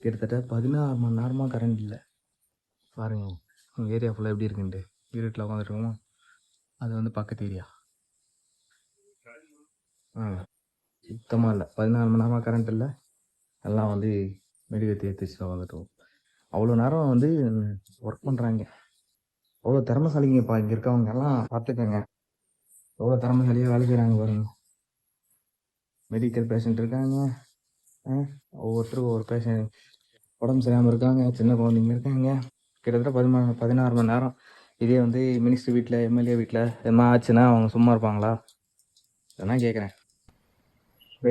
கிட்டத்தட்ட 16 மணி நேரமாக கரண்ட் இல்லை. பாருங்க உங்கள் ஏரியா ஃபுல்லாக எப்படி இருக்குன்ட்டு. வீட்டில் உட்காந்துருக்கோமா, அது வந்து பக்கத்து ஏரியா. சுத்தமாக இல்லை. 16 மணி நேரமாக கரண்ட் இல்லை. எல்லாம் வந்து மெழுகுவர்த்தி ஏற்றி வச்சுட்டு உட்காந்துட்டோம். அவ்வளோ நேரம் வந்து ஒர்க் பண்ணுறாங்க. அவ்வளோ திறமைசாலிங்கப்பா இங்கே இருக்கவங்க எல்லாம். பார்த்துக்கங்க எவ்வளோ திறமைசாலியாக வேலை செய்கிறாங்க பாருங்க. மெடிக்கல் பேஷண்ட் இருக்காங்க, ஒவ்வொருத்தரும் ஒவ்வொரு பேஷண்ட் உடம்பு சரியாமல் இருக்காங்க, சின்ன குழந்தைங்க இருக்காங்க. கிட்டத்தட்ட 16 மணி நேரம். இதே வந்து மினிஸ்டர் வீட்டில், எம்எல்ஏ வீட்டில் என்ன ஆச்சுன்னா அவங்க சும்மா இருப்பாங்களா? இதெல்லாம் கேட்குறேன்.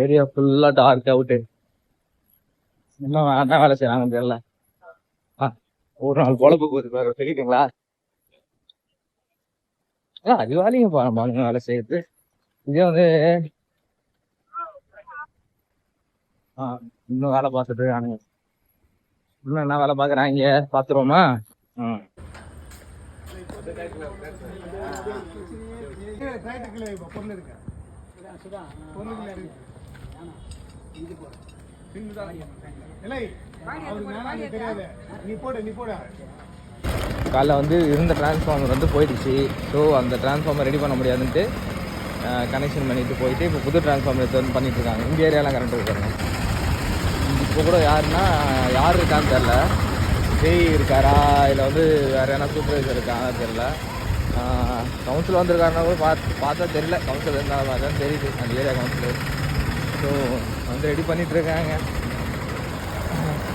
ஏரியா ஃபுல்லாக டார்க் அவுட்டு. இன்னும் என்ன வேலை செய்யறாங்கன்னு தெரியல. ஒரு நாள் பொழப்பு போகுது பாரு, தெரியுதுங்களா? அது வேலைங்கப்பா, நம்ம வேலை செய்யுது. இதே வந்து இன்னும் வேலை பார்த்துட்டு இருக்கானுங்க. இன்னும் என்ன வேலை பார்க்குறாங்க பார்த்துருவோமா? காலைல வந்து இருந்த டிரான்ஸ்ஃபார்மர் வந்து போயிடுச்சு. ஸோ அந்த டிரான்ஸ்ஃபார்மர் ரெடி பண்ண முடியாதுன்ட்டு கனெக்ஷன் பண்ணிட்டு போயிட்டு இப்போ புது டிரான்ஸ்ஃபார்மர் எடுத்து வந்து பண்ணிட்டு இருக்காங்க. இந்த ஏரியாலாம் கரண்ட் இருக்காங்க. இப்போ கூட யாருன்னா யார் இருக்கான்னு தெரில. ஜெய் இருக்காரா இல்லை வந்து வேறு என்ன சூப்பர்வைசர் இருக்கான்னு தெரில. கவுன்சில் வந்திருக்காருன்னா கூட பார்த்தா தெரில. கவுன்சில் இருந்தால் தான் தெரியுது அந்த ஏரியா கவுன்சிலர். ஸோ வந்து ரெடி பண்ணிகிட்ருக்காங்க.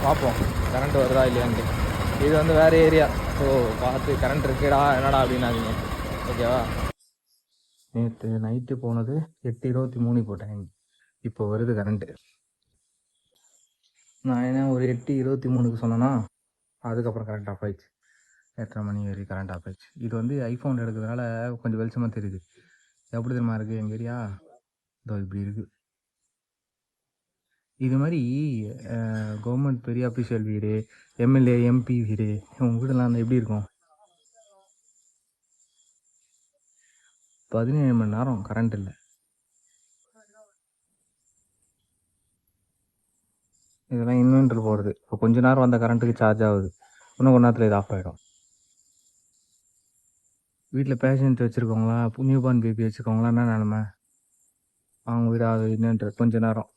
பார்ப்போம் கரண்ட் வருதா இல்லையான்ட்டு. இது வந்து வேறு ஏரியா. ஸோ பார்த்து கரண்ட் இருக்குடா என்னடா அப்படின்னாதீங்க, ஓகேவா? நேற்று நைட்டு போனது 8:23 போட்டேன். இப்போ வருது கரண்ட்டு. நான் என்ன ஒரு 8:23க்கு சொன்னேன்னா அதுக்கப்புறம் கரண்ட் ஆஃப் ஆயிடுச்சு. 8:30 மணி வரைக்கும் கரண்ட் ஆஃப் ஆயிடுச்சு. இது வந்து ஐஃபோன் எடுக்கிறதுனால கொஞ்சம் வெளிச்சமாக தெரியுது. எப்படி தெரியுமா இருக்குது எங்கள் ஏரியா? இதோ இப்படி இருக்குது. இது மாதிரி கவர்மெண்ட் பெரிய அஃபிஷியல் வீடு, எம்எல்ஏ எம்பி வீடு, உங்கள் வீடெல்லாம் வந்து எப்படி இருக்கும்? 17 மணி நேரம் கரண்ட் இல்லை. இதெல்லாம் இன்வெர்டர் போடுறது. இப்போ கொஞ்ச நேரம் வந்த கரண்ட்டுக்கு சார்ஜ் ஆகுது. இன்னும் கொஞ்ச நேரத்தில் இது ஆஃப் ஆகிடும். வீட்டில் பேஷண்ட் வச்சுருக்கவங்களா, நியூ பார்ன் பேபி வச்சுருக்கவங்களா என்ன நிலமை? அவங்க வீடு அது இன்வெர்டர் கொஞ்ச நேரம்